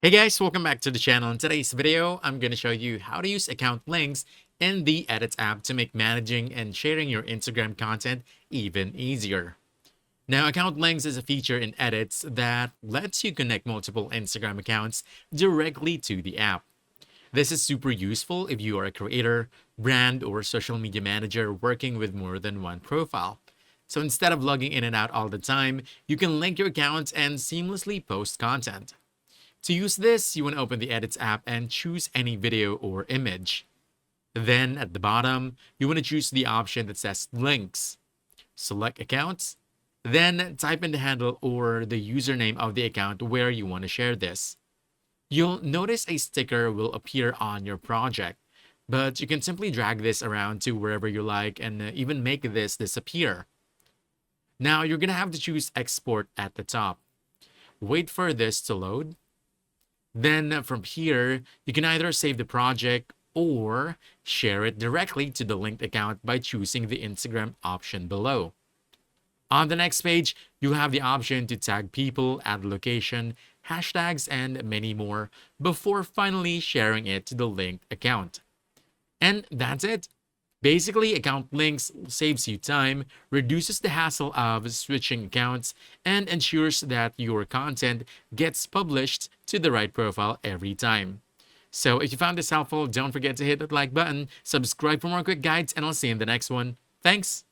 Hey guys, welcome back to the channel. In today's video, I'm going to show you how to use account links in the Edits app to make managing and sharing your Instagram content even easier. Now, account links is a feature in Edits that lets you connect multiple Instagram accounts directly to the app. This is super useful if you are a creator, brand, or social media manager working with more than one profile. So instead of logging in and out all the time, you can link your accounts and seamlessly post content. To use this, you want to open the Edits app and choose any video or image. Then at the bottom, you want to choose the option that says Links. Select Accounts, then type in the handle or the username of the account where you want to share this. You'll notice a sticker will appear on your project, but you can simply drag this around to wherever you like and even make this disappear. Now you're going to have to choose Export at the top. Wait for this to load. Then from here, you can either save the project or share it directly to the linked account by choosing the Instagram option below. On the next page, you have the option to tag people, add location, hashtags, and many more before finally sharing it to the linked account. And that's it. Basically, account links saves you time, reduces the hassle of switching accounts, and ensures that your content gets published to the right profile every time. So if you found this helpful, don't forget to hit that like button, subscribe for more quick guides, and I'll see you in the next one. Thanks!